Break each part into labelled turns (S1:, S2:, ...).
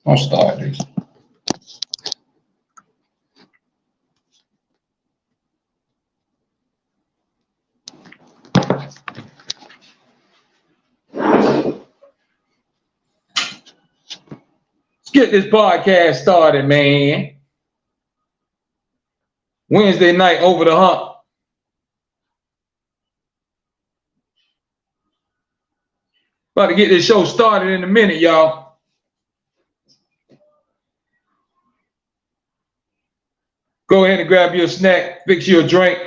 S1: I'll start this. Let's get this podcast started, man. Wednesday night over the hump. About to get this show started in a minute, y'all. Go ahead and grab your snack, fix your drink,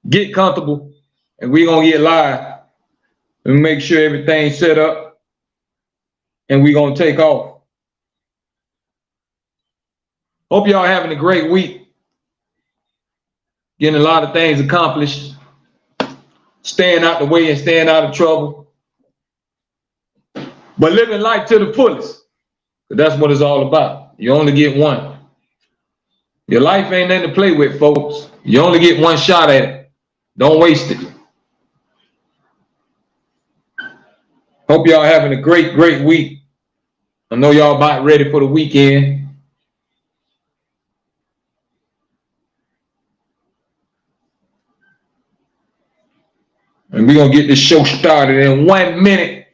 S1: get comfortable, and we're going to get live and make sure everything's set up, and we're going to take off. Hope y'all having a great week. Getting a lot of things accomplished. Staying out the way and staying out of trouble. But living life to the fullest. Because that's what it's all about. You only get one. Your life ain't nothing to play with, folks. You only get one shot at it. Don't waste it. Hope y'all having a great, great week. I know y'all about ready for the weekend. And we're going to get this show started in 1 minute.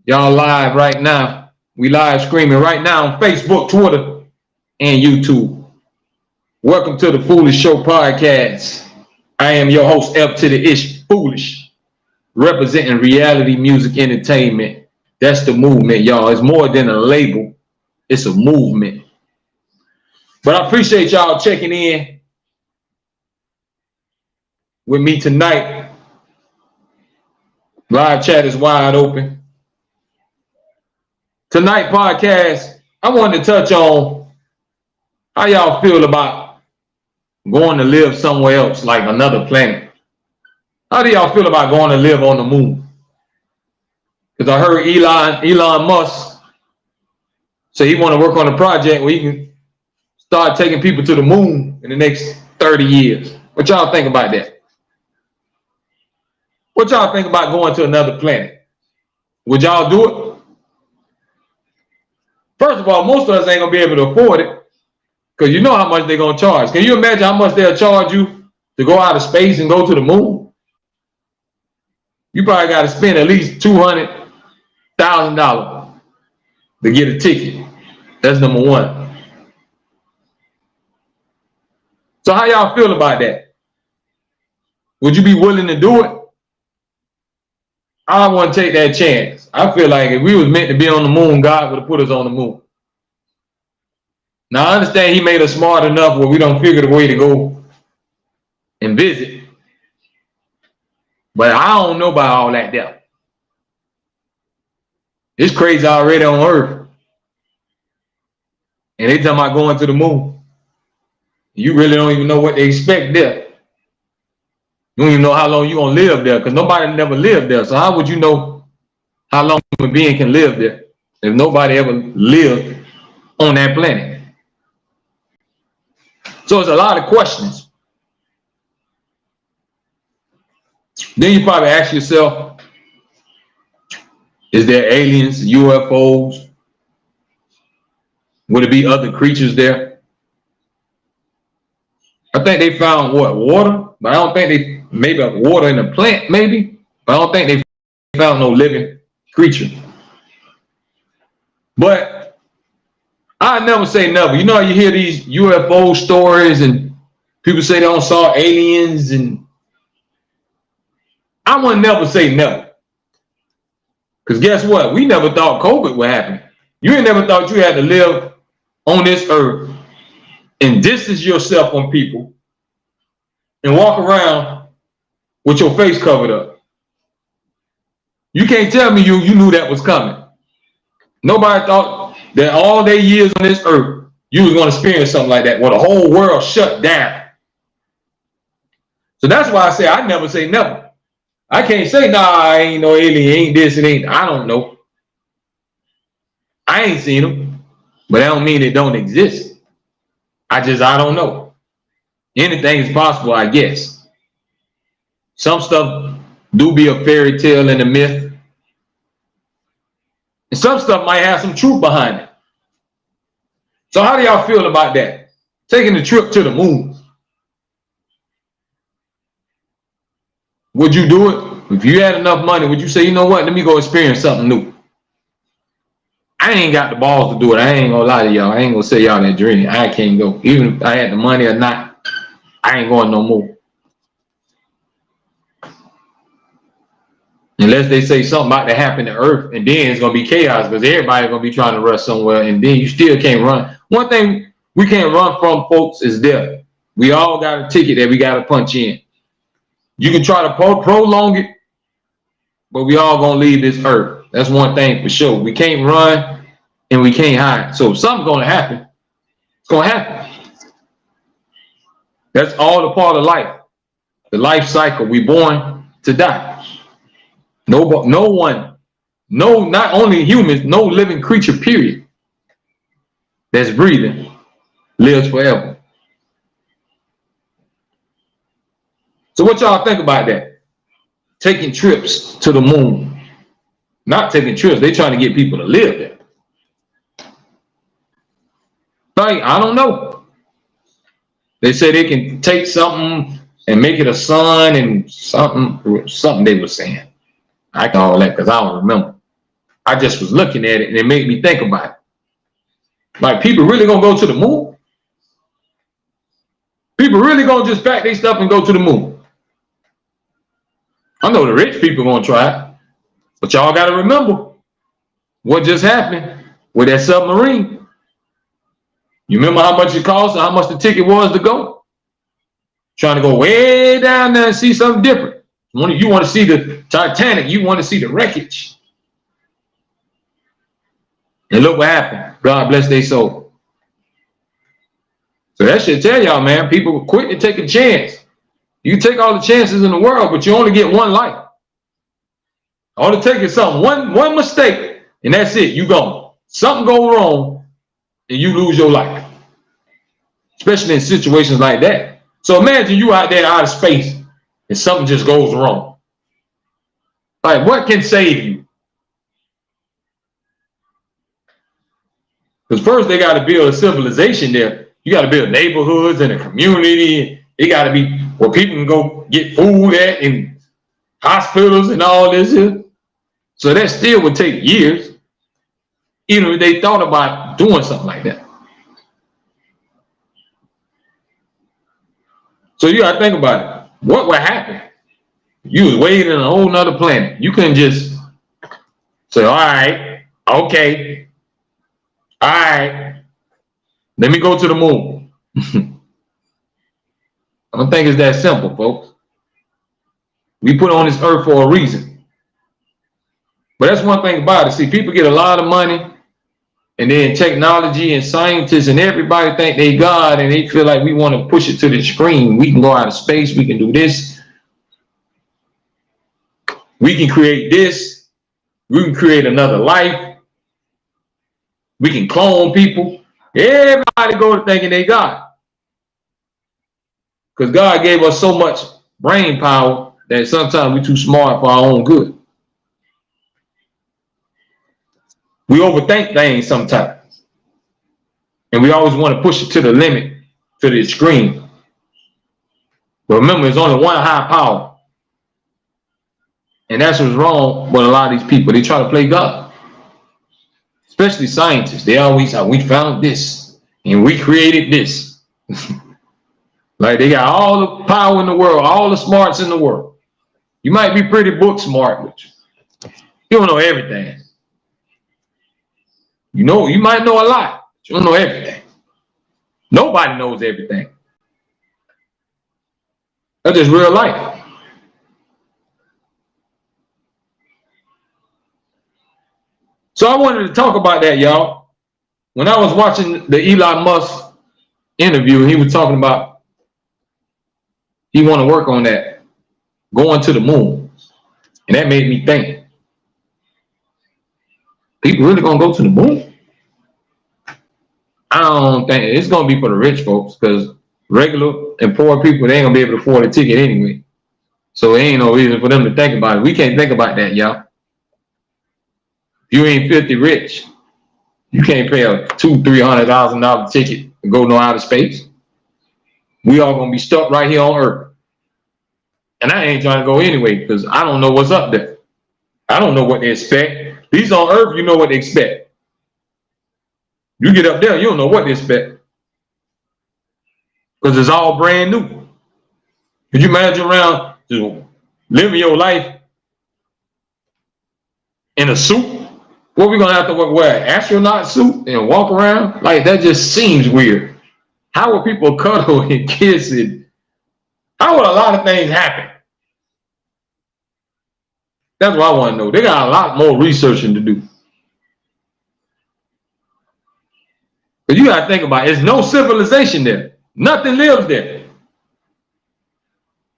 S1: Y'all live right now. We live streaming right now on Facebook, Twitter, and YouTube. Welcome to the Foolish Show podcast. I am your host, F to the Ish Foolish, representing reality music entertainment. That's the movement, y'all. It's more than a label. It's a movement. But I appreciate y'all checking in with me tonight. Live chat is wide open. Tonight podcast, I wanted to touch on how y'all feel about going to live somewhere else, like another planet. How do y'all feel about going to live on the moon? Because I heard Elon Musk say he want to work on a project where he can start taking people to the moon in the next 30 years. What y'all think about that? What y'all think about going to another planet? Would y'all do it? First of all, most of us ain't gonna be able to afford it because you know how much they're gonna charge. Can you imagine how much they'll charge you to go out of space and go to the moon? You probably got to spend at least $200,000 to get a ticket. That's number one. So how y'all feel about that? Would you be willing to do it? I want to take that chance. I feel like if we was meant to be on the moon, God would have put us on the moon. Now, I understand he made us smart enough where we don't figure the way to go and visit. But I don't know about all that there. It's crazy already on Earth. And they talking about going to the moon. You really don't even know what they expect there. You don't even know how long you're going to live there because nobody never lived there. So how would you know how long a human being can live there if nobody ever lived on that planet? So it's a lot of questions. Then you probably ask yourself, is there aliens, UFOs? Would it be other creatures there? I think they found what? Water? But I don't think they, maybe water in a plant, maybe. But I don't think they found no living creature. But I never say never. You know, you hear these UFO stories and people say they don't saw aliens, and I would never say never. Because guess what? We never thought COVID would happen. You ain't never thought you had to live on this earth and distance yourself from people and walk around with your face covered up. You can't tell me you knew that was coming. Nobody thought that all their years on this earth, you was going to experience something like that where the whole world shut down. So that's why I say I never say never. I can't say, nah, I ain't no alien, ain't this, it ain't. I don't know. I ain't seen them, but that don't mean it don't exist. I don't know. Anything is possible, I guess. Some stuff do be a fairy tale and a myth. And some stuff might have some truth behind it. So how do y'all feel about that? Taking the trip to the moon. Would you do it? If you had enough money, would you say, you know what, let me go experience something new? I ain't got the balls to do it. I ain't gonna lie to y'all. I ain't gonna say y'all that dream. I can't go. Even if I had the money or not, I ain't going no more. Unless they say something about to happen to Earth, and then it's gonna be chaos because everybody's gonna be trying to rush somewhere, and then you still can't run. One thing we can't run from, folks, is death. We all got a ticket that we gotta punch in. You can try to prolong it, but we all gonna leave this earth. That's one thing for sure. We can't run and we can't hide. So if something's gonna happen, it's gonna happen. That's all a part of life. The life cycle. We born to die. No one, not only humans, no living creature, period, that's breathing lives forever. So what y'all think about that? Taking trips to the moon. Not taking trips, they trying to get people to live there. Like, I don't know. They say they can take something and make it a sun and something they were saying. I can all that because I don't remember. I just was looking at it and it made me think about it. Like, people really gonna go to the moon? People really gonna just pack their stuff and go to the moon? I know the rich people gonna try it, but y'all gotta remember what just happened with that submarine. You remember how much it cost and how much the ticket was to go? Trying to go way down there and see something different. You want to see the Titanic, you want to see the wreckage. And look what happened. God bless their soul. So that should tell y'all, man, people quit to take a chance. You take all the chances in the world, but you only get one life. All it takes is something, one mistake, and that's it. You gone. Something go wrong, and you lose your life. Especially in situations like that. So imagine you out there out of space, and something just goes wrong. Like, what can save you? Because first they got to build a civilization there. You got to build neighborhoods and a community. It got to be where people can go get food at and hospitals and all this. So that still would take years, even if they thought about doing something like that. So you got to think about it. What would happen? You was waiting on a whole nother planet. You couldn't just say, all right, okay, all right, let me go to the moon. I don't think it's that simple, folks. We put on this earth for a reason. But that's one thing about it. See, people get a lot of money, and then technology and scientists and everybody think they God, and they feel like we want to push it to the extreme. We can go out of space. We can do this. We can create this. We can create another life. We can clone people. Everybody go to thinking they God. Because God gave us so much brain power that sometimes we're too smart for our own good. We overthink things sometimes. And we always want to push it to the limit, to the extreme. But remember, there's only one high power. And that's what's wrong with a lot of these people. They try to play God. Especially scientists. They always say, we found this and we created this. Like, they got all the power in the world, all the smarts in the world. You might be pretty book smart, but you don't know everything. You might know a lot, but you don't know everything. Nobody knows everything. That's just real life. So I wanted to talk about that, y'all. When I was watching the Elon Musk interview, he was talking about he want to work on that, going to the moon. And that made me think, people really going to go to the moon? I don't think it's going to be for the rich folks, because regular and poor people, they ain't going to be able to afford a ticket anyway. So there ain't no reason for them to think about it. We can't think about that, y'all. If you ain't 50 rich, you can't pay a $200,000-$300,000 ticket to go no outer space. We all gonna be stuck right here on Earth. And I ain't trying to go anyway, because I don't know what's up there. I don't know what they expect. These on Earth, you know what they expect. You get up there, you don't know what they expect. Because it's all brand new. Could you imagine around just living your life in a suit? What we gonna have to wear an astronaut suit and walk around? Like, that just seems weird. How will people cuddle and kiss it? How would a lot of things happen? That's what I want to know. They got a lot more researching to do. But you gotta think about it. There's no civilization there. Nothing lives there.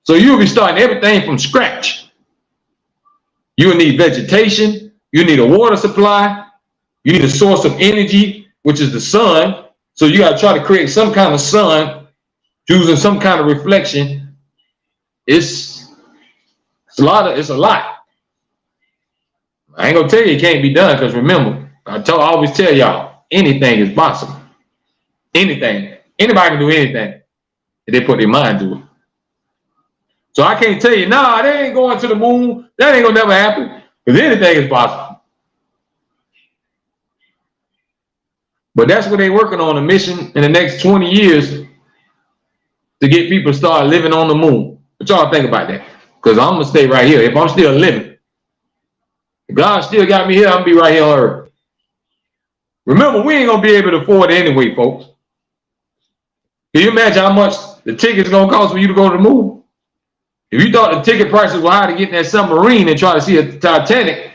S1: So you'll be starting everything from scratch. You'll need vegetation. You need a water supply. You need a source of energy, which is the sun. So you got to try to create some kind of sun using some kind of reflection. It's a lot. I ain't gonna tell you it can't be done, because remember, I always tell y'all, anything is possible. Anything. Anybody can do anything if they put their mind to it. So I can't tell you, nah, they ain't going to the moon. That ain't gonna never happen. Because anything is possible. But that's what they're working on, a mission in the next 20 years to get people to start living on the moon. What y'all think about that? Because I'm going to stay right here. If I'm still living, if God still got me here, I'm going to be right here on Earth. Remember, we ain't going to be able to afford it anyway, folks. Can you imagine how much the ticket's going to cost for you to go to the moon? If you thought the ticket prices were high to get in that submarine and try to see a Titanic,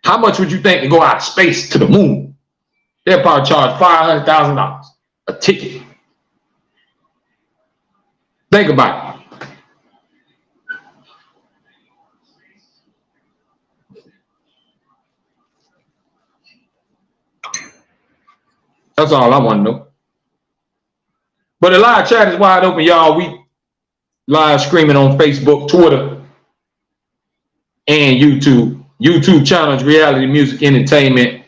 S1: how much would you think to go out of space to the moon? They'll probably charge $500,000 a ticket. Think about it. That's all I want to know. But the live chat is wide open, y'all. We live streaming on Facebook, Twitter, and YouTube. YouTube channel is Reality Music Entertainment.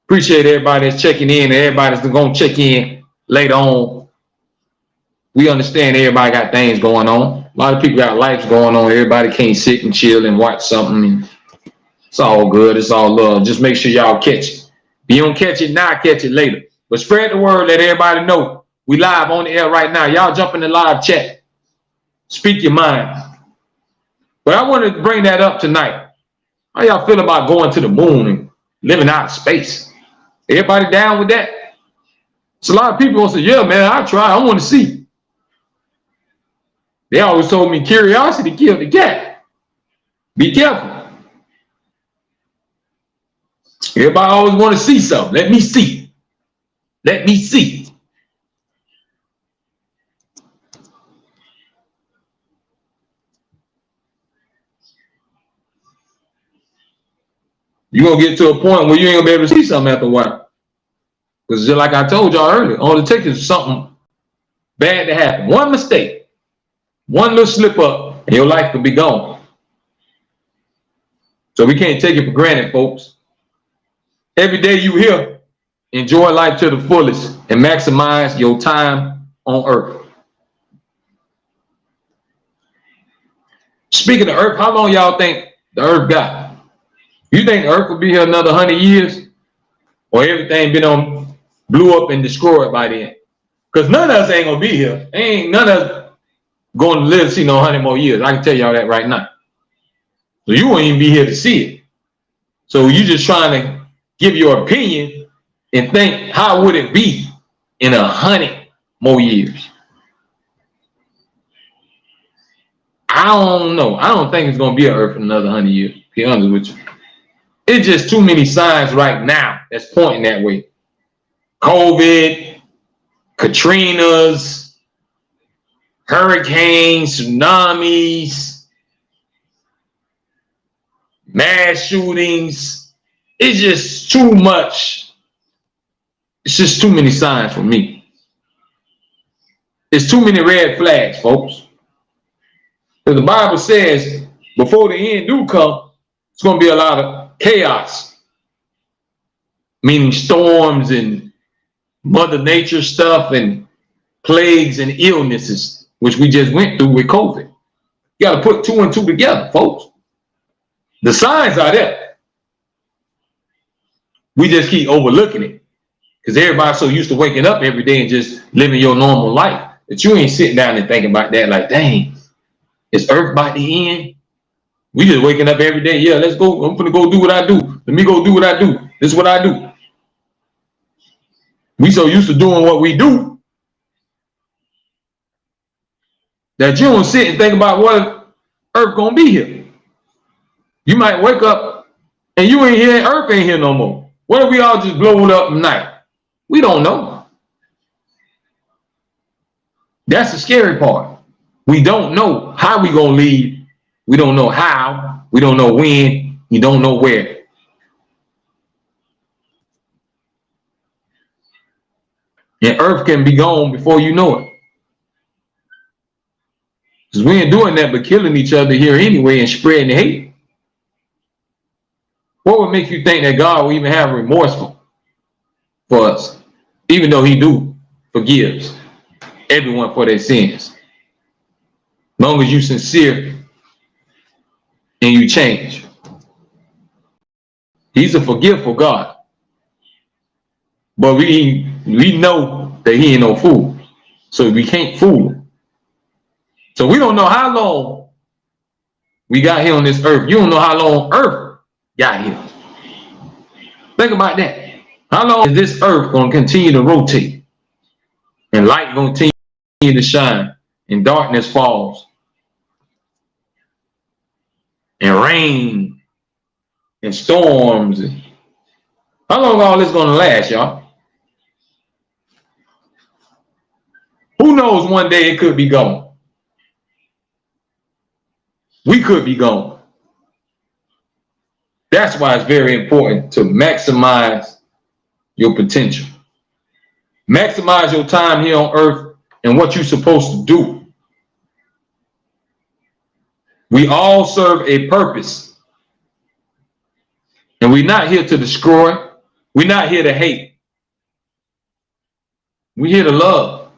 S1: Appreciate everybody that's checking in and everybody that's going to check in later on. We understand everybody got things going on. A lot of people got lives going on. Everybody can't sit and chill and watch something. It's all good. It's all love. Just make sure y'all catch it. If you don't catch it now, catch it later. But spread the word. Let everybody know. We live on the air right now. Y'all jump in the live chat. Speak your mind. But I wanted to bring that up tonight. How y'all feel about going to the moon and living out of space? Everybody down with that? So a lot of people will say, yeah, man, I try. I want to see. They always told me curiosity killed the cat. Be careful. Everybody always want to see something. Let me see. Let me see. You're going to get to a point where you ain't going to be able to see something after a while. Because just like I told y'all earlier, all it takes is something bad to happen. One mistake, one little slip up, and your life could be gone. So we can't take it for granted, folks. Every day you here, enjoy life to the fullest and maximize your time on Earth. Speaking of Earth, how long y'all think the Earth got? You think the Earth will be here another 100 years? Or everything blew up and destroyed by then? Because none of us ain't gonna be here. Ain't none of us going to live to see no 100 more years. I can tell y'all that right now. So you won't even be here to see it. So you just trying to give your opinion and think, how would it be in 100 more years? I don't know. I don't think it's gonna be an Earth for another 100 years, to be honest with you. It's just too many signs right now that's pointing that way. COVID, Katrinas, hurricanes, tsunamis, mass shootings. It's just too much. It's just too many signs for me. It's too many red flags, folks. Because the Bible says before the end do come, it's going to be a lot of chaos. meaning storms and Mother Nature stuff and plagues and illnesses, which we just went through with COVID. You got to put 2 and 2 together, folks. The signs are there. We just keep overlooking it because everybody's so used to waking up every day and just living your normal life that you ain't sitting down and thinking about that like, dang, is Earth about to end? We just waking up every day. Yeah, let's go. I'm gonna go do what I do. Let me go do what I do. This is what I do. We so used to doing what we do that you don't sit and think about what Earth gonna be here. You might wake up and you ain't here, Earth ain't here no more. What if we all just blowed up tonight? We don't know. That's the scary part. We don't know how we gonna leave. We don't know how. We don't know when. You don't know where. And Earth can be gone before you know it. Because we ain't doing that but killing each other here anyway and spreading hate. What would make you think that God will even have remorse for us, even though he forgives everyone for their sins? As long as you sincere and you change. He's a forgiveful God. But we know that he ain't no fool. So we can't fool him. So we don't know how long we got here on this earth. You don't know how long Earth got here. Think about that. How long is this earth going to continue to rotate? And light going to continue to shine. And darkness falls. And rain. And storms. How long all this going to last, y'all? Who knows, one day it could be gone. We could be gone. That's why it's very important to maximize your potential. Maximize your time here on earth and what you're supposed to do. We all serve a purpose. And we're not here to destroy. We're not here to hate. We're here to love.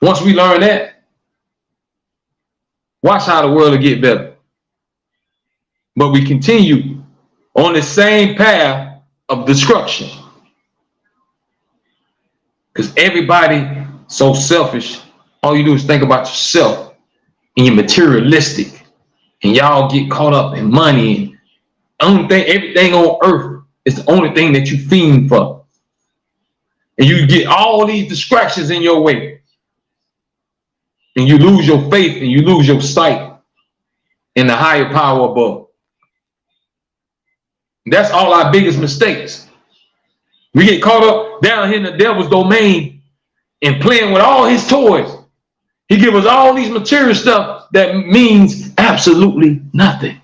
S1: Once we learn that, watch how the world will get better. But we continue on the same path of destruction. Because everybody so selfish. All you do is think about yourself and you're materialistic. And y'all get caught up in money. And everything on earth is the only thing that you fiend for. And you get all these distractions in your way. And you lose your faith and you lose your sight in the higher power above. That's all our biggest mistakes. We get caught up down here in the devil's domain and playing with all his toys. He gives us all these material stuff that means absolutely nothing.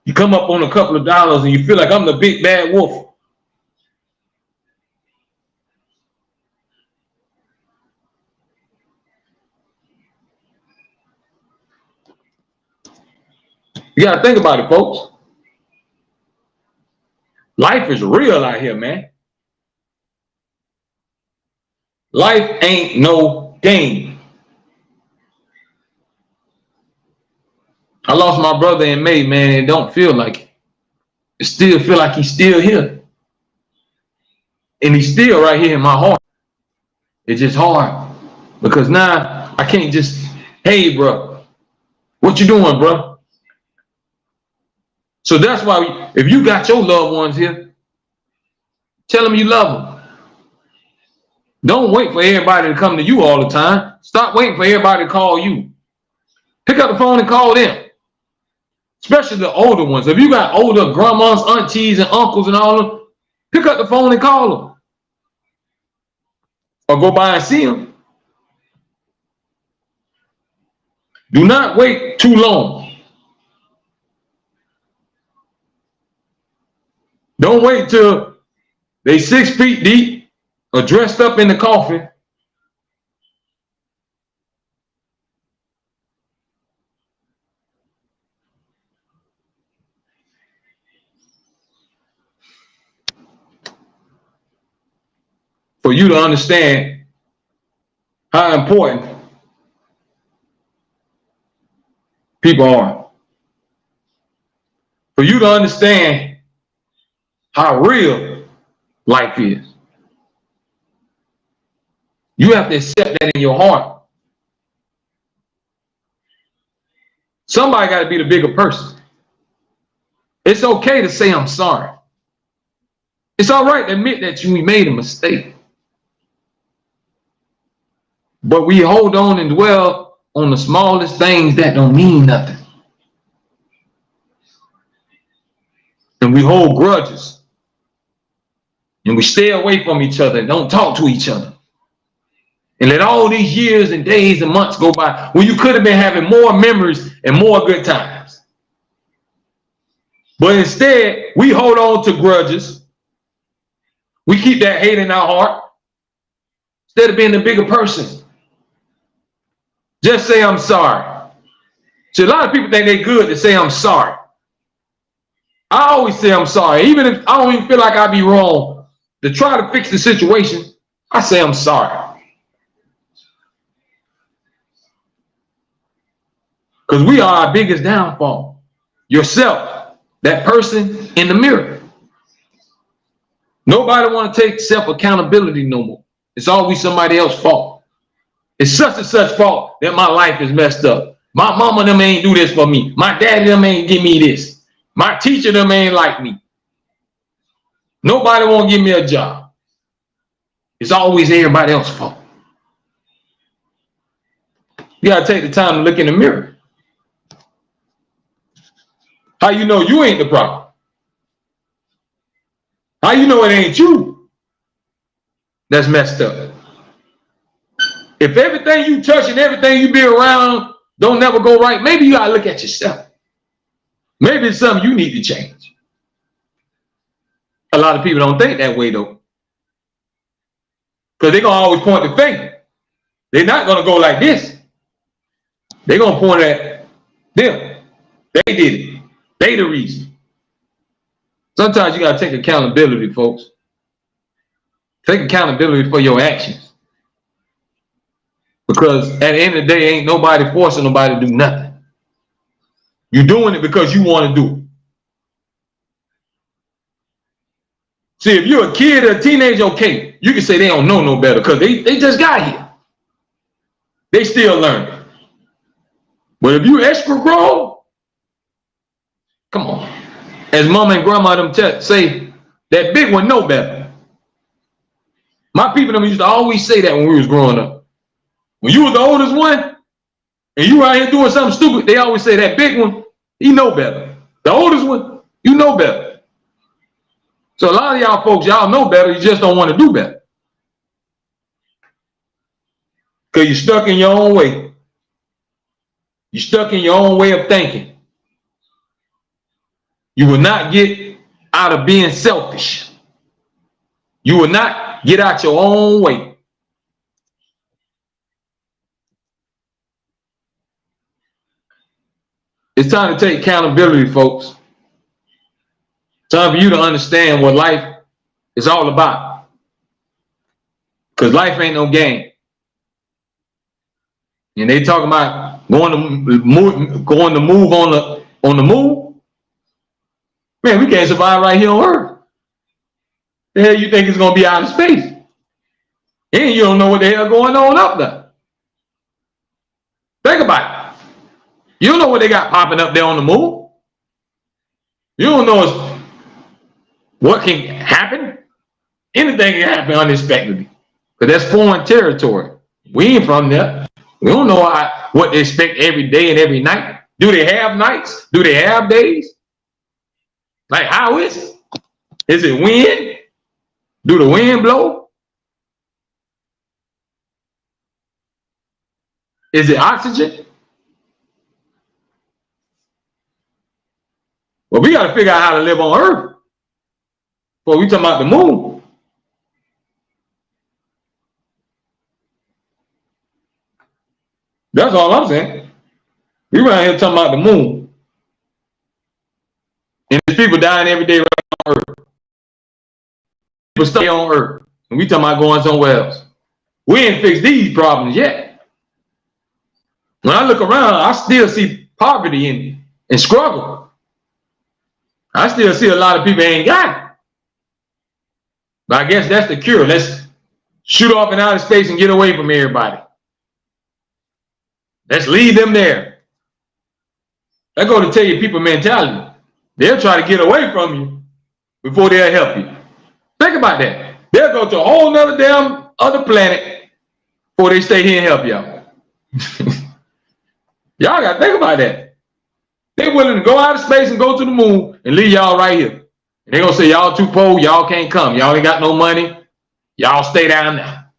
S1: You come up on a couple of dollars and you feel like I'm the big bad wolf. You gotta think about it, folks. Life is real out here, man. Life ain't no game. I lost my brother in May, man. It don't feel like it. It still feel like he's still here. And he's still right here in my heart. It's just hard. Because now I can't just, hey, bro, what you doing, bro? So that's why if you got your loved ones here, tell them you love them. Don't wait for everybody to come to you all the time. Stop waiting for everybody to call you. Pick up the phone and call them. Especially the older ones. If you got older grandmas, aunties, and uncles and all of them, pick up the phone and call them. Or go by and see them. Do not wait too long. Don't wait till they 6 feet deep or dressed up in the coffin. for you to understand how important people are. For you to understand how real life is. You have to accept that in your heart. Somebody got to be the bigger person. It's okay to say I'm sorry. It's all right to admit that you made a mistake. But we hold on and dwell on the smallest things that don't mean nothing. And we hold grudges. And we stay away from each other and don't talk to each other. And let all these years and days and months go by when you could have been having more memories and more good times. But instead, we hold on to grudges. We keep that hate in our heart instead of being the bigger person. Just say, I'm sorry. See, a lot of people think they're good to say, I'm sorry. I always say I'm sorry. Even if I don't even feel like I'd be wrong, to try to fix the situation, I say I'm sorry. Because we are our biggest downfall. Yourself, that person in the mirror. Nobody want to take self-accountability no more. It's always somebody else's fault. It's such and such fault that my life is messed up. My mama them ain't do this for me. My daddy them ain't give me this. My teacher them ain't like me. Nobody won't give me a job. It's always everybody else's fault. You gotta take the time to look in the mirror. How you know you ain't the problem? How you know it ain't you that's messed up? If everything you touch and everything you be around don't never go right, maybe you gotta look at yourself. Maybe it's something you need to change. A lot of people don't think that way though. Because they're gonna always point the finger. They're not gonna go like this. They're gonna point at them. They did it. They the reason. Sometimes you gotta take accountability, folks. Take accountability for your actions. Because at the end of the day, ain't nobody forcing nobody to do nothing. You're doing it because you want to do it. See, if you're a kid or a teenager, okay, you can say they don't know no better because they just got here. They still learning. But if you extra grown, come on. As mama and grandma them say, that big one know better. My people them used to always say that when we was growing up. When you was the oldest one, and you out here doing something stupid, they always say that big one, he know better. The oldest one, you know better. So a lot of y'all folks, y'all know better, you just don't want to do better. Because you're stuck in your own way. You're stuck in your own way of thinking. You will not get out of being selfish. You will not get out your own way. It's time to take accountability, folks. Time for you to understand what life is all about. Because life ain't no game. And they talking about going to move on the moon. Man, we can't survive right here on Earth. The hell you think it's gonna be out of space? And you don't know what the hell going on up there. Think about it. You don't know what they got popping up there on the moon. You don't know what can happen. Anything can happen unexpectedly. Because that's foreign territory. We ain't from there. We don't know what they expect every day and every night. Do they have nights? Do they have days? Like, how is it? Is it wind? Do the wind blow? Is it oxygen? Well, we got to figure out how to live on Earth before we talking about the moon. That's all I'm saying. We around here talking about the moon. And there's people dying every day right on Earth. People stay on Earth. And we talking about going somewhere else. We ain't fixed these problems yet. When I look around, I still see poverty and struggle. I still see a lot of people ain't got it. But I guess that's the cure. Let's shoot off in outer space and get away from everybody. Let's leave them there. I go to tell you people mentality. They'll try to get away from you before they'll help you. Think about that. They'll go to a whole nother damn other planet before they stay here and help y'all. Y'all got to think about that. They're willing to go out of space and go to the moon and leave y'all right here. And they're going to say, y'all too poor, y'all can't come. Y'all ain't got no money. Y'all stay down there.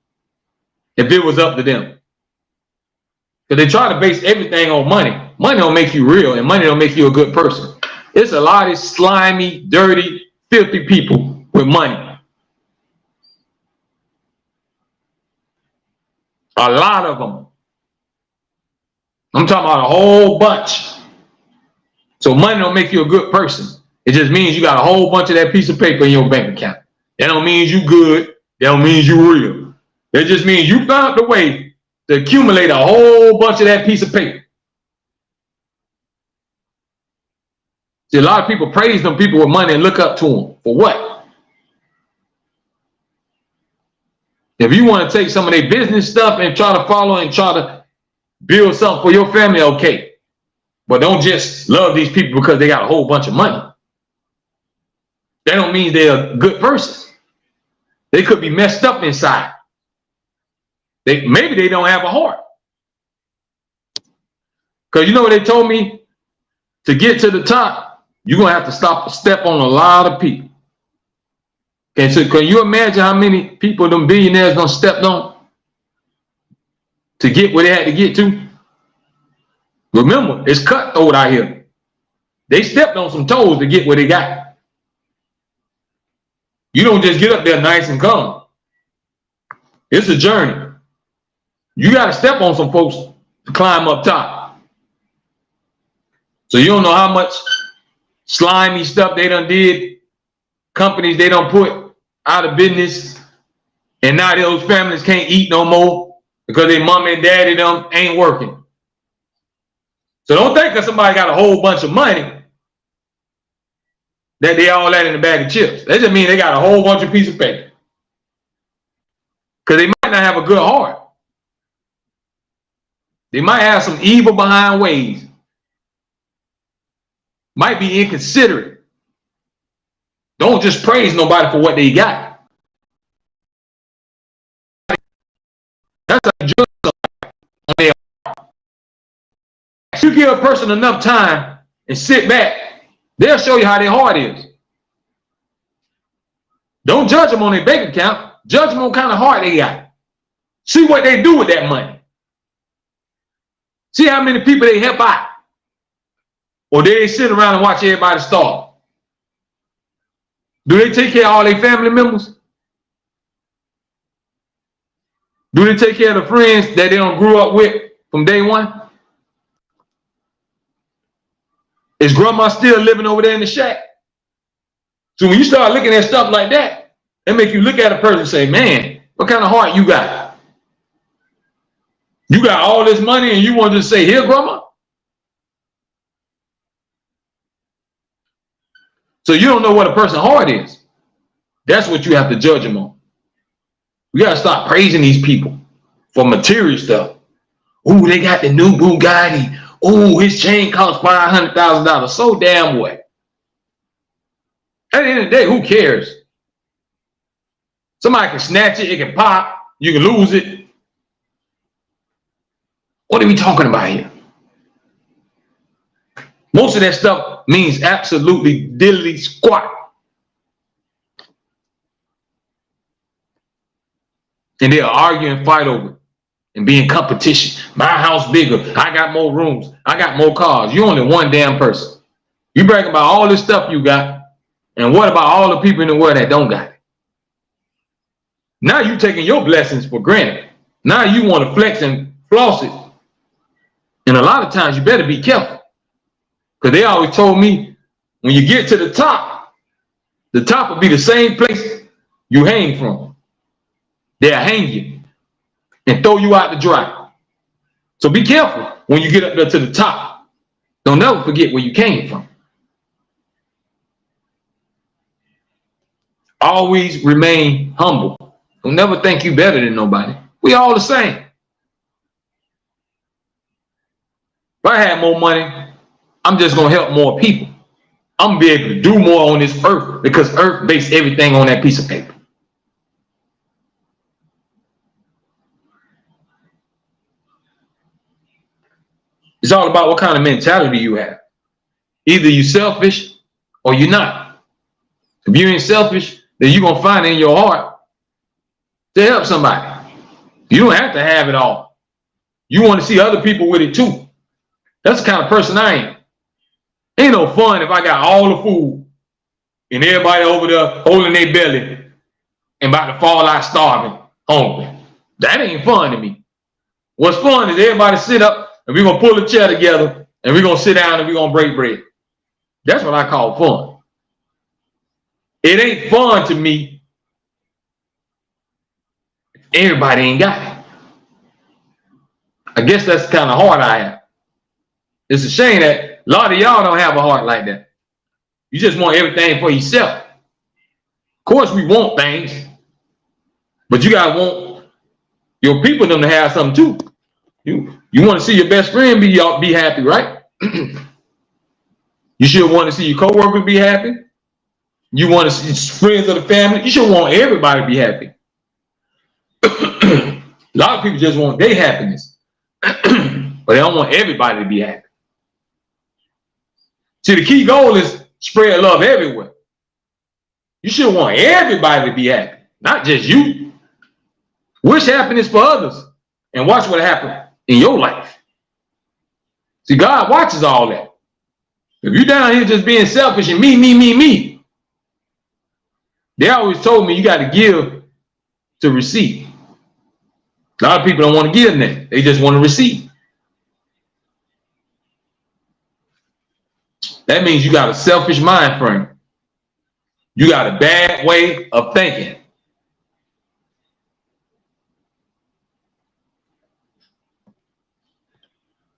S1: If it was up to them. Because they try to base everything on money. Money don't make you real, and money don't make you a good person. It's a lot of slimy, dirty, filthy people with money. A lot of them. I'm talking about a whole bunch. So money don't make you a good person. It just means you got a whole bunch of that piece of paper in your bank account. That don't mean you good. That don't mean you real. That just means you found the way to accumulate a whole bunch of that piece of paper. See, a lot of people praise them people with money and look up to them. For what? If you want to take some of their business stuff and try to follow and try to build something for your family, okay. But don't just love these people because they got a whole bunch of money. That don't mean they're a good person. They could be messed up inside. Maybe they don't have a heart. Because you know what they told me? To get to the top, you're going to have to step on a lot of people. Okay, so can you imagine how many people them billionaires done stepped on to get where they had to get to? Remember, it's cutthroat out here. They stepped on some toes to get where they got. You don't just get up there nice and calm. It's a journey. You got to step on some folks to climb up top. So you don't know how much slimy stuff they done did, companies they done put out of business, and now those families can't eat no more because their mom and daddy them ain't working. So don't think that somebody got a whole bunch of money that they all that in a bag of chips. That just means they got a whole bunch of pieces of paper. Because they might not have a good heart. They might have some evil behind ways. Might be inconsiderate. Don't just praise nobody for what they got. That's a judge on their heart. If you give a person enough time and sit back, they'll show you how their heart is. Don't judge them on their bank account. Judge them on what kind of heart they got. See what they do with that money. See how many people they help out. Or they sit around and watch everybody starve. Do they take care of all their family members? Do they take care of the friends that they don't grew up with from day one? Is grandma still living over there in the shack? So when you start looking at stuff like that, it make you look at a person and say, man, what kind of heart you got? You got all this money and you want to just say, here, grandma? So you don't know what a person's heart is. That's what you have to judge them on. We got to stop praising these people for material stuff. Oh, they got the new Bugatti. Oh, his chain costs $500,000. So damn what? At the end of the day, who cares? Somebody can snatch it. It can pop. You can lose it. What are we talking about here? Most of that stuff means absolutely diddly squat. And they'll argue and fight over it and be in competition. My house bigger. I got more rooms. I got more cars. You only one damn person. You brag about all this stuff you got. And what about all the people in the world that don't got it? Now you taking your blessings for granted. Now you want to flex and floss it. And a lot of times you better be careful. Because they always told me, when you get to the top will be the same place you hang from. They'll hang you and throw you out to dry. So be careful when you get up there to the top. Don't never forget where you came from. Always remain humble. Don't never think you better than nobody. We all the same. If I had more money, I'm just going to help more people. I'm going to be able to do more on this earth because earth based everything on that piece of paper. It's all about what kind of mentality you have. Either you're selfish or you're not. If you ain't selfish, then you're going to find it in your heart to help somebody. You don't have to have it all. You want to see other people with it too. That's the kind of person I am. Ain't no fun if I got all the food and everybody over there holding their belly and about to fall out starving, hungry. That ain't fun to me. What's fun is everybody sit up and we're going to pull a chair together and we're going to sit down and we're going to break bread. That's what I call fun. It ain't fun to me if everybody ain't got it. I guess that's the kind of heart I have. It's a shame that a lot of y'all don't have a heart like that. You just want everything for yourself. Of course, we want things, but you gotta want your people them to have something too. You want to see your best friend be happy, right? You should want to see your coworkers be happy. You want to see friends of the family. You should want everybody to be happy. A lot of people just want their happiness, but they don't want everybody to be happy. See, the key goal is spread love everywhere. You should want everybody to be happy, not just you. Wish happiness for others and watch what happens in your life. See, God watches all that. If you're down here just being selfish and me, they always told me you got to give to receive. A lot of people don't want to give them. They just want to receive. That means you got a selfish mind frame. You got a bad way of thinking.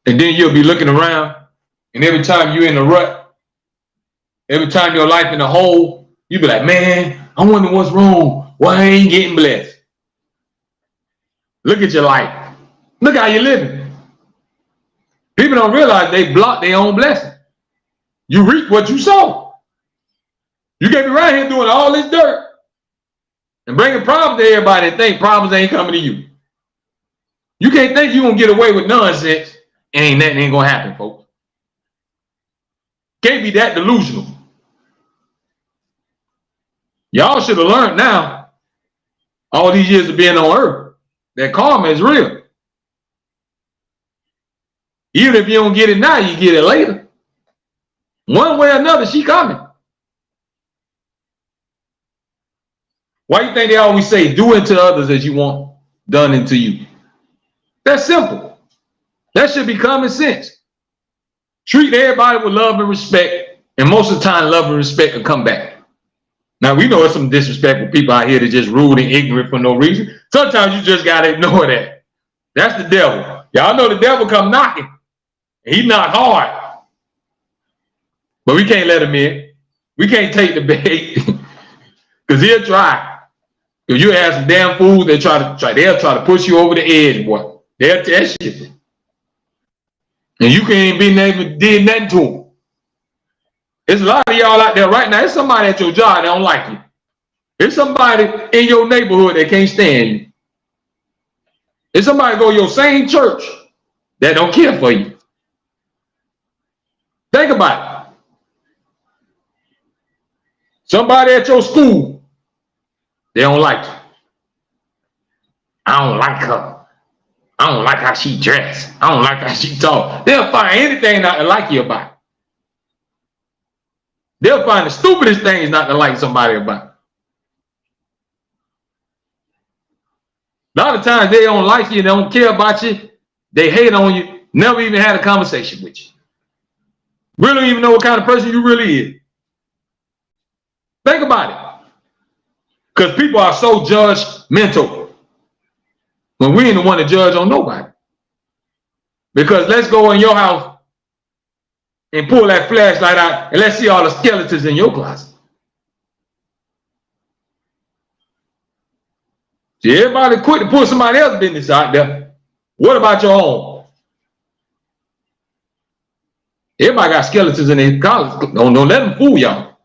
S1: And then you'll be looking around, and every time you're in a rut, every time your life in a hole, you be like, man, I wonder what's wrong. Why I ain't getting blessed? Look at your life. Look how you're living. People don't realize they block their own blessing. You reap what you sow. You can't be right here doing all this dirt and bringing problems to everybody and think problems ain't coming to you. You can't think you're going to get away with nonsense and ain't nothing ain't going to happen, folks. Can't be that delusional. Y'all should have learned now, all these years of being on earth, that karma is real. Even if you don't get it now, you get it later. One way or another, she coming. Why you think they always say, do unto others as you want done unto you? That's simple. That should be common sense. Treat everybody with love and respect, and most of the time, love and respect will come back. Now, we know there's some disrespectful people out here that just rude and ignorant for no reason. Sometimes you just got to ignore that. That's the devil. Y'all know the devil come knocking. He knock hard. But we can't let him in. We can't take the bait because he'll try. If you have some damn fools, they'll try to push you over the edge, boy. They'll test you. And you can't be able did nothing to them. There's a lot of y'all out there right now. There's somebody at your job that don't like you. There's somebody in your neighborhood that can't stand you. There's somebody go to your same church that don't care for you. Think about it. Somebody at your school, they don't like you. I don't like her. I don't like how she dressed. I don't like how she talk. They'll find anything not to like you about. They'll find the stupidest things not to like somebody about. A lot of times they don't like you, they don't care about you, they hate on you, never even had a conversation with you. Really don't even know what kind of person you really is. Think about it. Because people are so judgmental. when we ain't the one to judge on nobody. Because let's go in your house and pull that flashlight out and let's see all the skeletons in your closet. See, everybody quit to pull somebody else's business out there. What about your own? Everybody got skeletons in their closet. Don't let them fool y'all.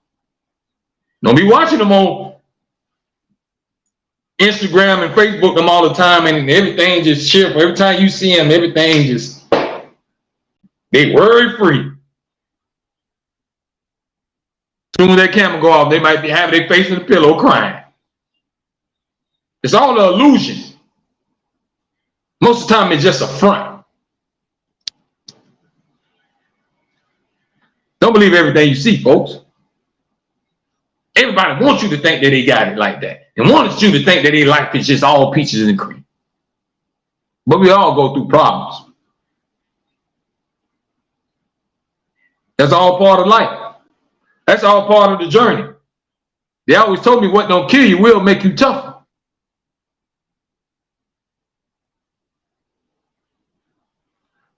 S1: Don't be watching them on Instagram and Facebook them all the time, and everything just cheerful. Every time you see them, everything just, they worry free. As soon as that camera go off, they might be having their face in the pillow crying. It's all an illusion. Most of the time, it's just a front. Don't believe everything you see, folks. Everybody wants you to think that they got it like that, and wants you to think that their life is just all peaches and cream. But we all go through problems. That's all part of life. That's all part of the journey. They always told me what don't kill you will make you tougher.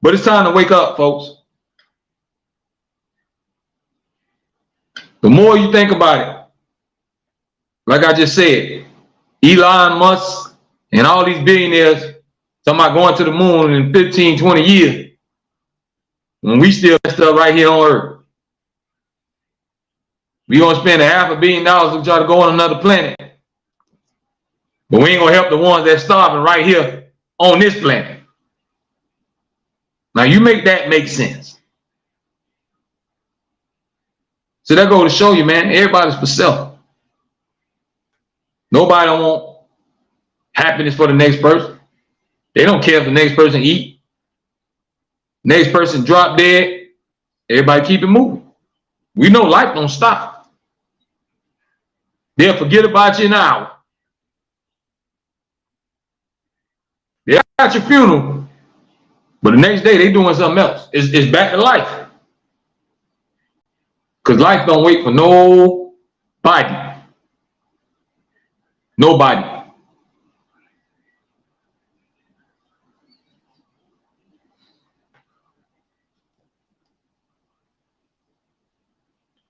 S1: But it's time to wake up, folks. The more you think about it, like I just said, Elon Musk and all these billionaires talking about going to the moon in 15, 20 years, when we still messed up right here on Earth. We gonna spend $500 million to try to go on another planet, but we ain't gonna help the ones that's starving right here on this planet. Now you make that make sense. So that go to show you, man, everybody's for self. Nobody don't want happiness for the next person. They don't care if the next person eat. Next person drop dead. Everybody keep it moving. We know life don't stop. They'll forget about you in an hour. They're at your funeral, but the next day they doing something else. It's back to life. Because life don't wait for nobody. Nobody.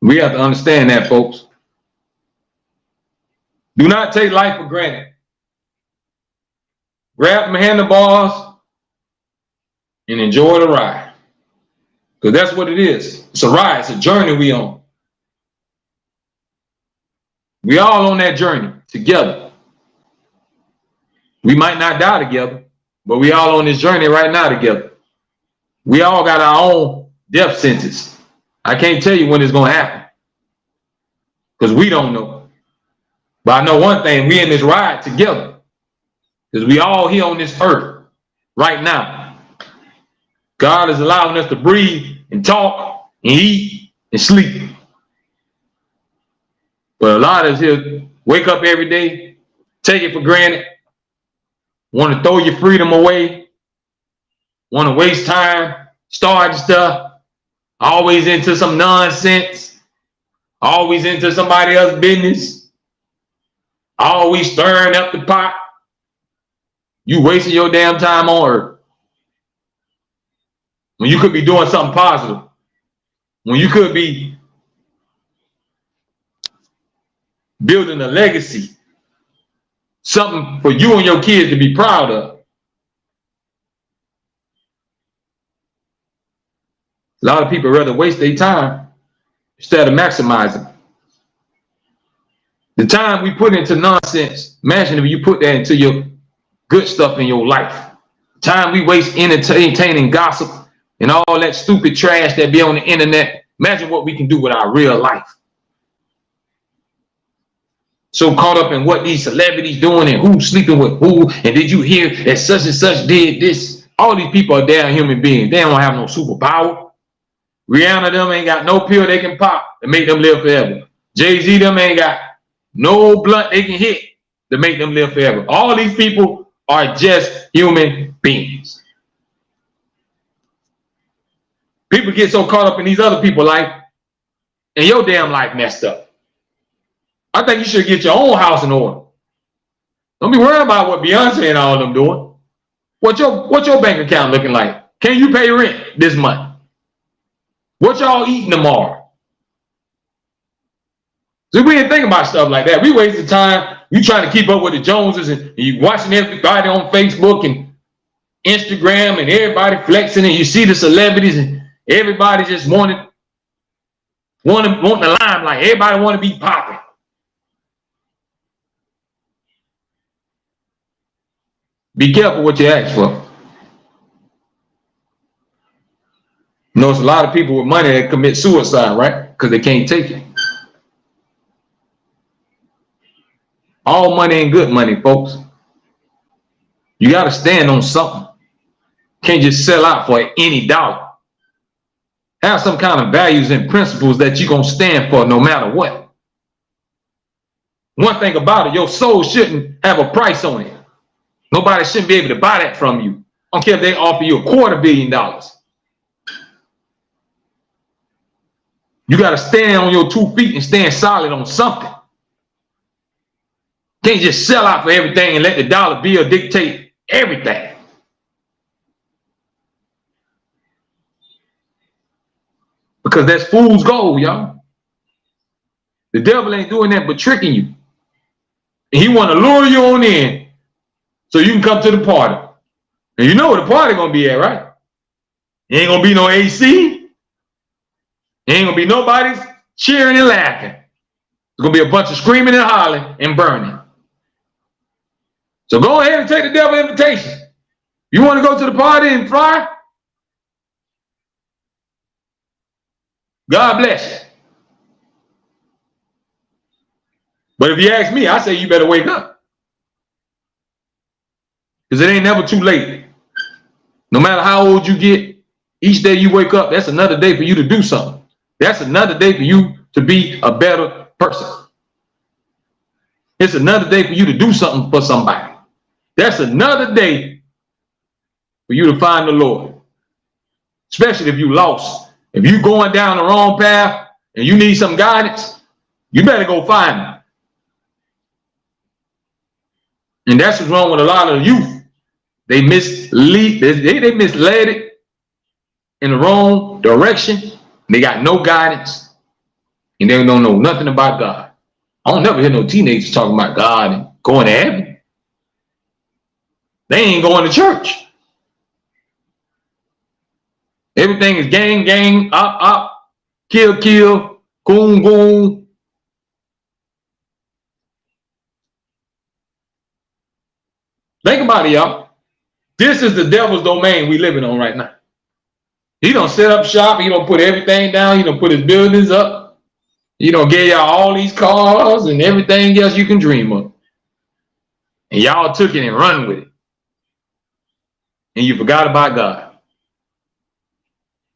S1: We have to understand that, folks. Do not take life for granted. Grab some handlebars and enjoy the ride. Because that's what it is. It's a ride. It's a journey we on. We all on that journey together. We might not die together, but we all on this journey right now together. We all got our own death sentence. I can't tell you when it's going to happen because we don't know. But I know one thing, we in this ride together because we all here on this earth right now. God is allowing us to breathe and talk and eat and sleep. But a lot of us here wake up every day, take it for granted, want to throw your freedom away, want to waste time, start stuff, always into some nonsense, always into somebody else's business, always stirring up the pot. You wasting your damn time on earth. When you could be doing something positive. When you could be building a legacy. Something for you and your kids to be proud of. A lot of people rather waste their time instead of maximizing. The time we put into nonsense, imagine if you put that into your good stuff in your life. The time we waste entertaining gossip and all that stupid trash that be on the internet. Imagine what we can do with our real life. So caught up in what these celebrities doing and who's sleeping with who, and did you hear that such and such did this? All these people are damn human beings. They don't have no superpower. Rihanna them ain't got no pill they can pop to make them live forever. Jay-Z them ain't got no blunt they can hit to make them live forever. All these people are just human beings. People get so caught up in these other people's life and your damn life messed up. I think you should get your own house in order. Don't be worried about what Beyonce and all of them doing. What's your bank account looking like? Can you pay rent this month? What y'all eating tomorrow? So we didn't think about stuff like that. We wasted time. You trying to keep up with the Joneses and you watching everybody on Facebook and Instagram and everybody flexing, and you see the celebrities and everybody just want the limelight. Everybody want to be popping. Be careful what you ask for. You know, it's a lot of people with money that commit suicide, right? Because they can't take it. All money ain't good money, folks. You got to stand on something. Can't just sell out for any dollar. Have some kind of values and principles that you're going to stand for no matter what. One thing about it, your soul shouldn't have a price on it. Nobody shouldn't be able to buy that from you. I don't care if they offer you $250 million. You got to stand on your 2 feet and stand solid on something. Can't just sell out for everything and let the dollar bill dictate everything. Because that's fool's gold, y'all. The devil ain't doing that but tricking you. And he want to lure you on in so you can come to the party. And you know where the party gonna be at, right? It ain't gonna be no AC. It ain't gonna be nobody cheering and laughing. It's gonna be a bunch of screaming and hollering and burning. So go ahead and take the devil invitation. You want to go to the party and fly? God bless you. But if you ask me, I say you better wake up. Because it ain't never too late. No matter how old you get, each day you wake up, that's another day for you to do something. That's another day for you to be a better person. It's another day for you to do something for somebody. That's another day for you to find the Lord. Especially if you lost. If you're going down the wrong path and you need some guidance, you better go find him. And that's what's wrong with a lot of the youth. They misled it in the wrong direction. They got no guidance. And they don't know nothing about God. I don't never hear no teenagers talking about God and going to heaven. They ain't going to church. Everything is gang, gang, op, kill, kill, goon, goon. Think about it, y'all. This is the devil's domain we living on right now. He don't set up shop. He don't put everything down. He don't put his buildings up. He don't give y'all all these cars and everything else you can dream of. And y'all took it and run with it. And you forgot about God.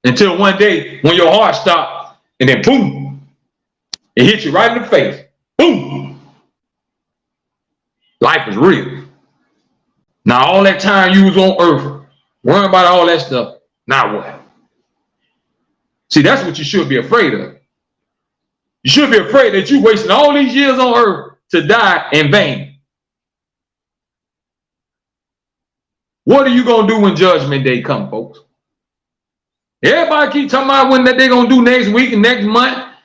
S1: Until one day when your heart stopped and then boom, it hit you right in the face. Boom. Life is real. Now all that time you was on earth, worrying about all that stuff, now what? See, that's what you should be afraid of. You should be afraid that you're wasting all these years on earth to die in vain. What are you going to do when judgment day comes, folks? Everybody keep talking about when that they're going to do next week and next month.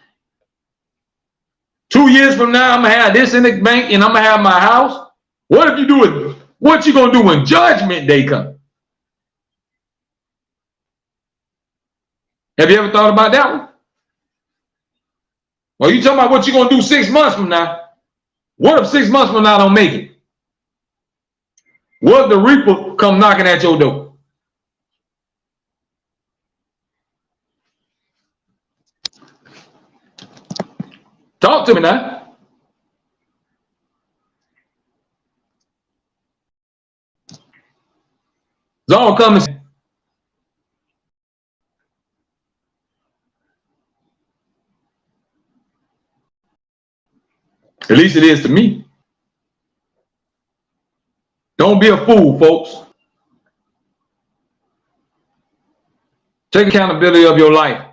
S1: 2 years from now, I'm going to have this in the bank and I'm going to have my house. What if you do it? What you going to do when judgment day comes? Have you ever thought about that one? Well, you talking about what you're going to do 6 months from now. What if 6 months from now don't make it? What if the reaper come knocking at your door? Talk to me now. It's all coming. At least it is to me. Don't be a fool, folks. Take accountability of your life.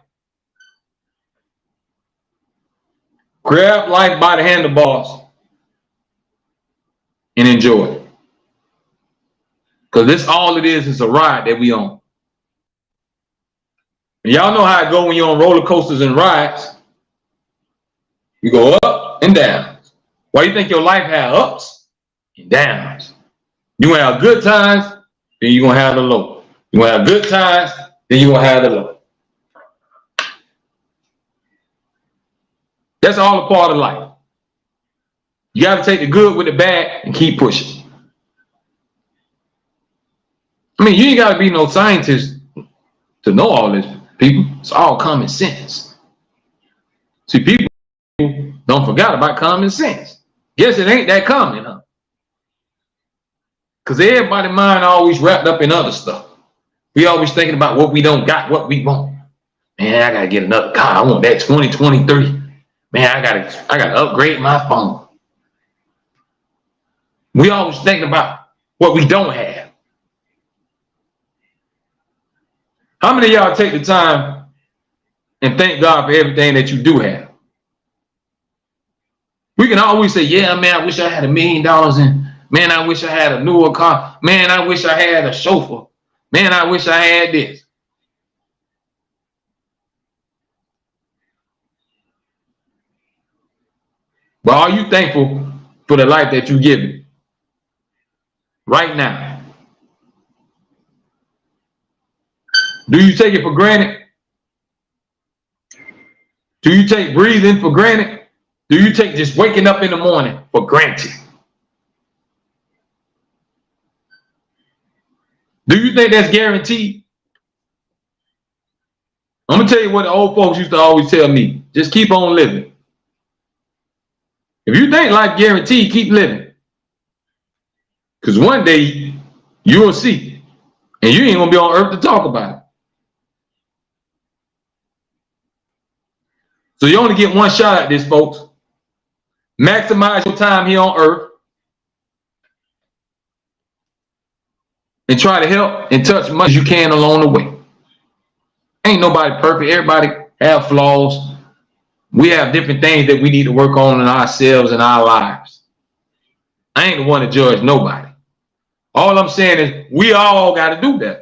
S1: Grab life by the handlebars and enjoy it. Because this all it is a ride that we on. Y'all know how it go when you're on roller coasters and rides. You go up and down. Why you think your life had ups and downs? You gonna have good times, then you're gonna have the low. You gonna have good times, then you're gonna have the low. That's all a part of life. You gotta take the good with the bad and keep pushing. I mean, you ain't gotta be no scientist to know all this, people. It's all common sense. See, people don't forget about common sense. Guess it ain't that common, huh? Because everybody's mind always wrapped up in other stuff. We always thinking about what we don't got, what we want. Man, I gotta get another car. I want that 2023. Man, I gotta upgrade my phone. We always thinking about what we don't have. How many of y'all take the time and thank God for everything that you do have? We can always say, yeah, man, I wish I had $1 million, and man, I wish I had a newer car. Man, I wish I had a chauffeur. Man, I wish I had this. But are you thankful for the life that you give it right now? Do you take it for granted? Do you take breathing for granted? Do you take just waking up in the morning for granted? Do you think that's guaranteed? I'm going to tell you what the old folks used to always tell me. Just keep on living. If you think life guaranteed, keep living. Because one day you will see. And you ain't going to be on earth to talk about it. So you only get one shot at this, folks. Maximize your time here on earth. And try to help and touch as much as you can along the way. Ain't nobody perfect. Everybody have flaws. We have different things that we need to work on in ourselves and our lives. I ain't the one to judge nobody. All I'm saying is we all got to do that.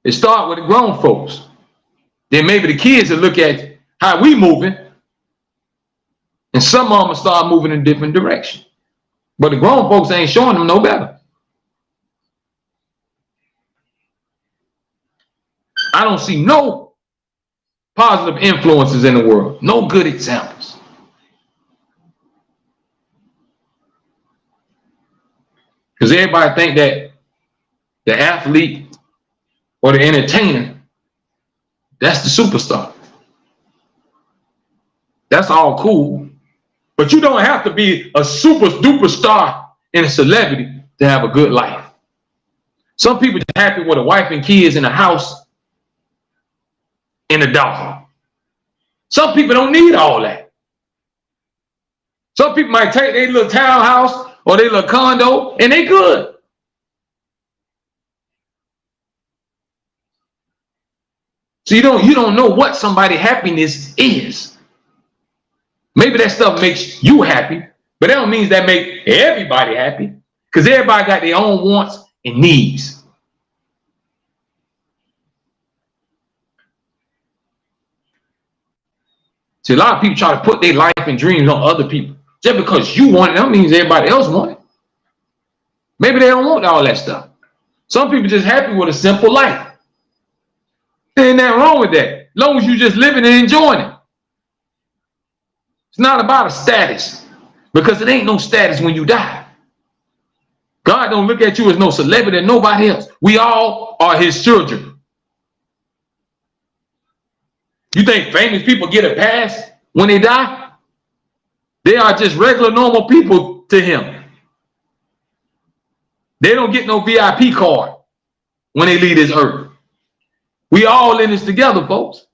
S1: It start with the grown folks. Then maybe the kids will look at how we moving. And some of them will start moving in a different direction. But the grown folks ain't showing them no better. I don't see no positive influences in the world. No good examples. Because everybody think that the athlete or the entertainer, that's the superstar. That's all cool. But you don't have to be a super duper star and a celebrity to have a good life. Some people are happy with a wife and kids in a house and a dog. Some people don't need all that. Some people might take their little townhouse or their little condo and they good. So you don't know what somebody's happiness is. Maybe that stuff makes you happy, but that don't mean that make everybody happy, because everybody got their own wants and needs. See, a lot of people try to put their life and dreams on other people. Just because you want it, that means everybody else want it. Maybe they don't want all that stuff. Some people just happy with a simple life. There ain't nothing wrong with that, as long as you just living and enjoying it. It's not about a status, because it ain't no status when you die. God don't look at you as no celebrity and nobody else. We all are his children. You think famous people get a pass when they die? They are just regular, normal people to him. They don't get no VIP card when they leave this earth. We all in this together, folks.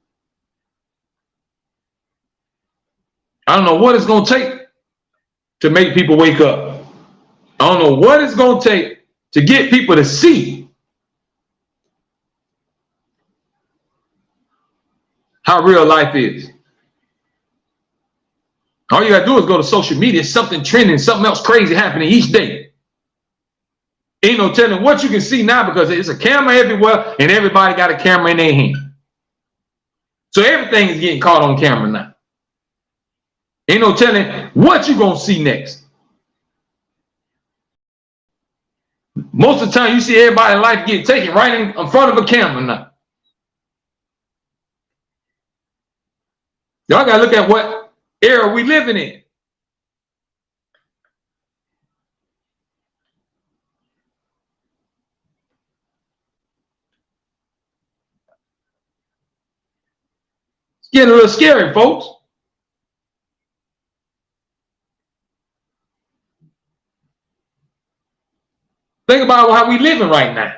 S1: I don't know what it's going to take to make people wake up. I don't know what it's going to take to get people to see how real life is. All you gotta do is go to social media, something trending, something else crazy happening each day. Ain't no telling what you can see now because it's a camera everywhere and everybody got a camera in their hand. So everything is getting caught on camera now. Ain't no telling what you gonna see next. Most of the time you see everybody's life get taken right in front of a camera now. Y'all gotta look at what era we living in. It's getting a little scary, folks. Think about how we living right now.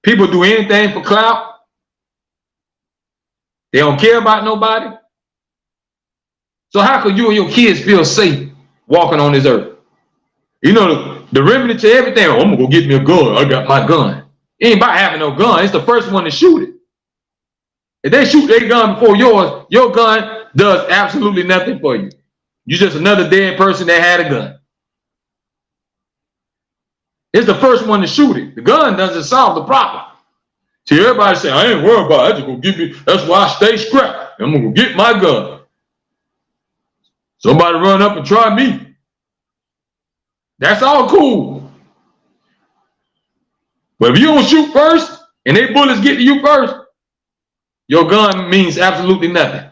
S1: People do anything for clout. They don't care about nobody. So how could you and your kids feel safe walking on this earth? You know, the remedy to everything, oh, I'm gonna go get me a gun. I got my gun. It ain't about having no gun. It's the first one to shoot it. If they shoot their gun before yours, your gun does absolutely nothing for you. You're just another dead person that had a gun. It's the first one to shoot it. The gun doesn't solve the problem. See, everybody say, I ain't worried about it. I just gonna give me, that's why I stay strapped. I'm gonna go get my gun. Somebody run up and try me. That's all cool. But if you don't shoot first and they bullets get to you first, your gun means absolutely nothing.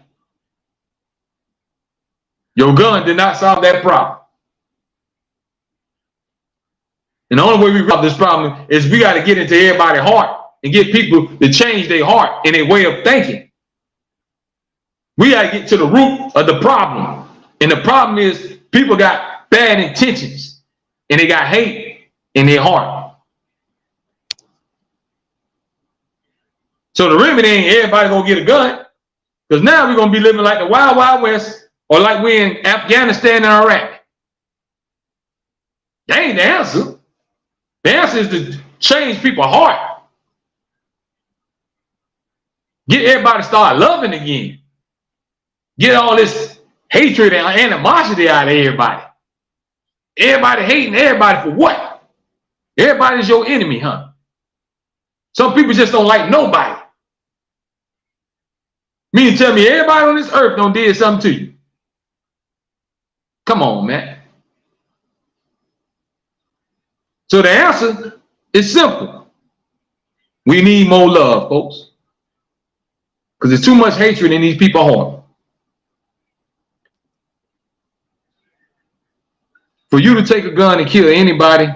S1: Your gun did not solve that problem. And the only way we solve this problem is we got to get into everybody's heart and get people to change their heart and their way of thinking. We got to get to the root of the problem. And the problem is people got bad intentions and they got hate in their heart. So the remedy ain't everybody gonna get a gun, because now we're gonna be living like the Wild Wild West or like we're in Afghanistan and Iraq. That ain't the answer. The answer is to change people's heart. Get everybody to start loving again. Get all this hatred and animosity out of everybody. Everybody hating everybody for what? Everybody's your enemy, huh? Some people just don't like nobody. Meaning tell me everybody on this earth done did something to you. Come on, man. So the answer is simple. We need more love, folks. Because there's too much hatred in these people's heart. For you to take a gun and kill anybody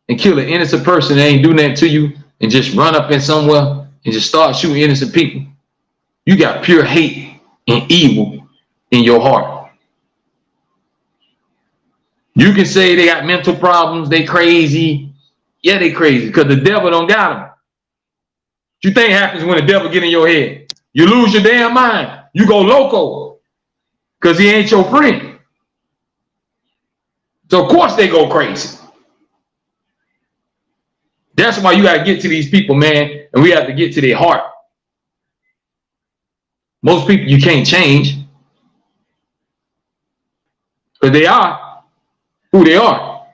S1: and kill an innocent person that ain't do nothing to you and just run up in somewhere and just start shooting innocent people, you got pure hate and evil in your heart. You can say they got mental problems, they crazy. Yeah, they crazy because the devil don't got them. What you think happens when the devil get in your head? You lose your damn mind. You go loco because he ain't your friend. So of course they go crazy. That's why you got to get to these people, man, and we have to get to their heart. Most people you can't change, but they are who they are.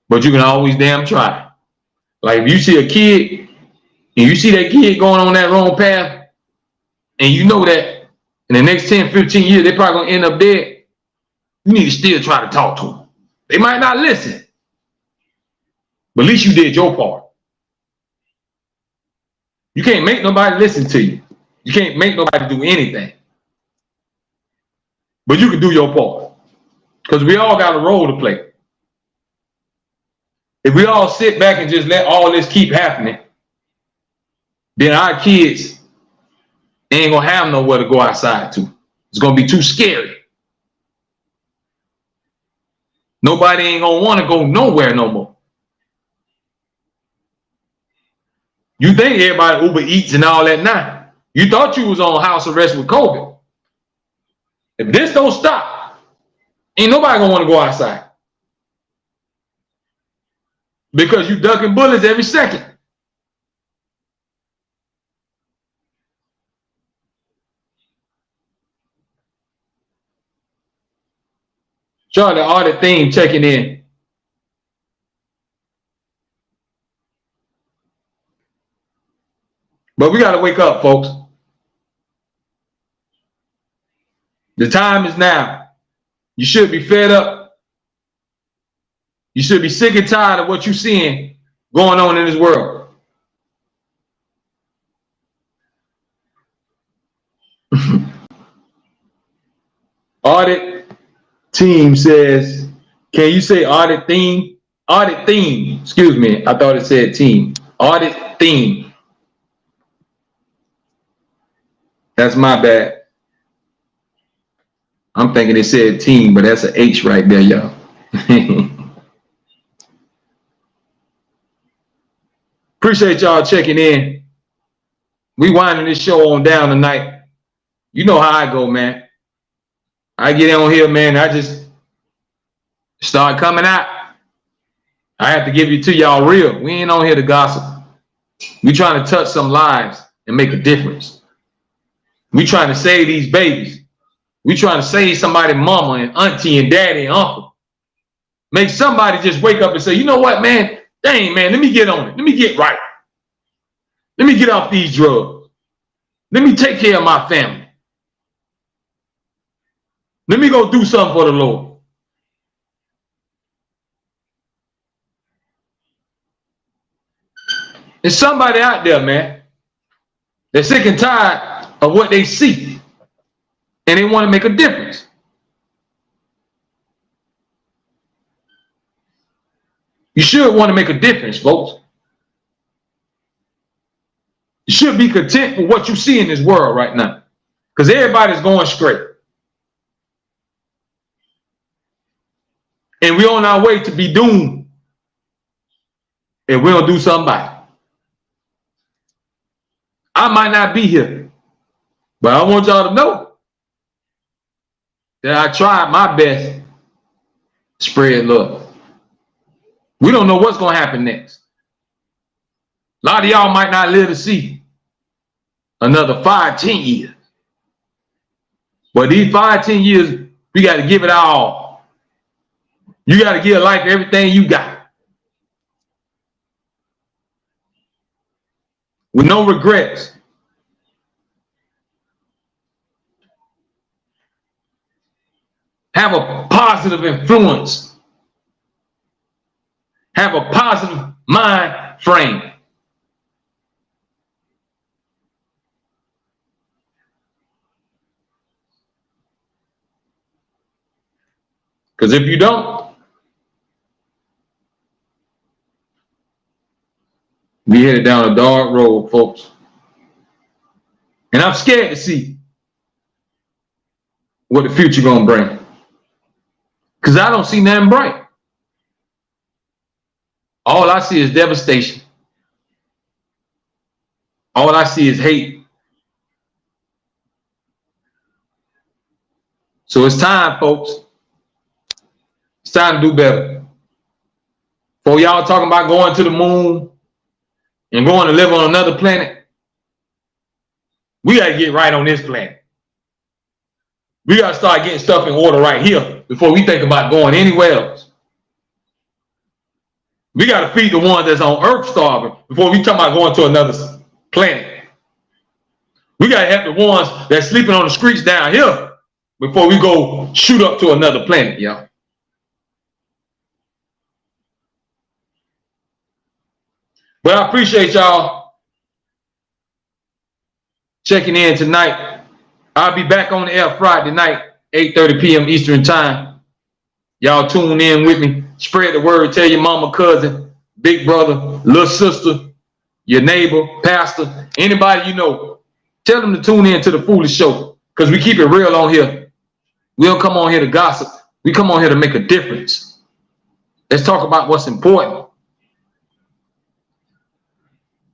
S1: But you can always damn try. Like if you see a kid and you see that kid going on that wrong path, and you know that in the next 10, 15 years, they're probably gonna end up dead, you need to still try to talk to them. They might not listen, but at least you did your part. You can't make nobody listen to you. You can't make nobody do anything. But you can do your part. Because we all got a role to play. If we all sit back and just let all this keep happening, then our kids ain't gonna have nowhere to go outside to. It's gonna be too scary. Nobody ain't gonna want to go nowhere no more. You think everybody Uber Eats and all that now. You thought you was on house arrest with COVID. If this don't stop, ain't nobody gonna want to go outside. Because you ducking bullets every second. Charlie, audit theme checking in. But we got to wake up, folks. The time is now. You should be fed up. You should be sick and tired of what you're seeing going on in this world. Audit team says, can you say audit theme? Audit theme, excuse me. I thought it said team. Audit theme. That's my bad. I'm thinking it said team, but that's an H right there, y'all. Appreciate y'all checking in. We winding this show on down tonight. You know how I go, man. I get on here, man. I just start coming out. I have to give it to y'all real. We ain't on here to gossip. We trying to touch some lives and make a difference. We trying to save these babies. We trying to save somebody's mama and auntie and daddy and uncle. Make somebody just wake up and say, you know what, man? Dang, man, let me get on it. Let me get right. Let me get off these drugs. Let me take care of my family. Let me go do something for the Lord. There's somebody out there, man. They're sick and tired of what they see. And they want to make a difference. You should want to make a difference, folks. You should be content with what you see in this world right now. Because everybody's going straight. And we're on our way to be doomed if we don't do something about it. I might not be here, but I want y'all to know that I tried my best to spread love. We don't know what's going to happen next. A lot of y'all might not live to see another 5, 10 years. But these 5, 10 years, we got to give it all. You got to give life everything you got. With no regrets. Have a positive influence. Have a positive mind frame. Because if you don't, we headed down a dark road, folks. And I'm scared to see what the future gonna bring. Because I don't see nothing bright. All I see is devastation. All I see is hate. So it's time, folks. It's time to do better. For y'all talking about going to the moon and going to live on another planet, we got to get right on this planet. We got to start getting stuff in order right here before we think about going anywhere else. We got to feed the ones that's on Earth starving before we talk about going to another planet. We got to help the ones that's sleeping on the streets down here before we go shoot up to another planet, y'all. But I appreciate y'all checking in tonight. I'll be back on the air Friday night, 8:30 p.m. Eastern time. Y'all tune in with me. Spread the word. Tell your mama, cousin, big brother, little sister, your neighbor, pastor, anybody you know. Tell them to tune in to the Foolish Show because we keep it real on here. We don't come on here to gossip. We come on here to make a difference. Let's talk about what's important.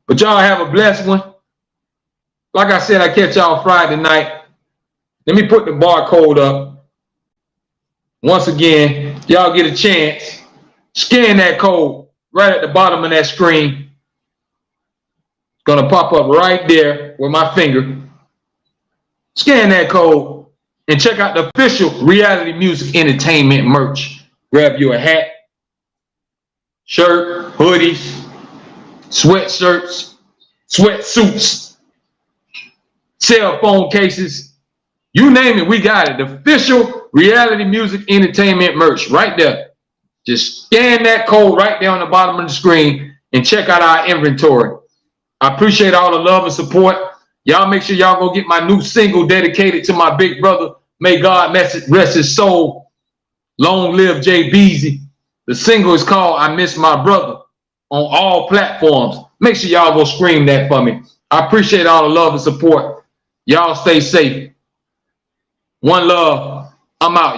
S1: But y'all have a blessed one. Like I said, I catch y'all Friday night. Let me put the barcode up. Once again, y'all get a chance. Scan that code right at the bottom of that screen. It's going to pop up right there with my finger. Scan that code. And check out the official Reality Music Entertainment merch. Grab you a hat, shirt, hoodies, sweatshirts, sweatsuits, cell phone cases. You name it, we got it. The official Reality Music Entertainment merch right there. Just scan that code right there on the bottom of the screen and check out our inventory. I appreciate all the love and support. Y'all make sure y'all go get my new single dedicated to my big brother. May God rest his soul. Long live Jay Beezy. The single is called I Miss My Brother on all platforms. Make sure y'all go scream that for me. I appreciate all the love and support. Y'all stay safe. One love. I'm out.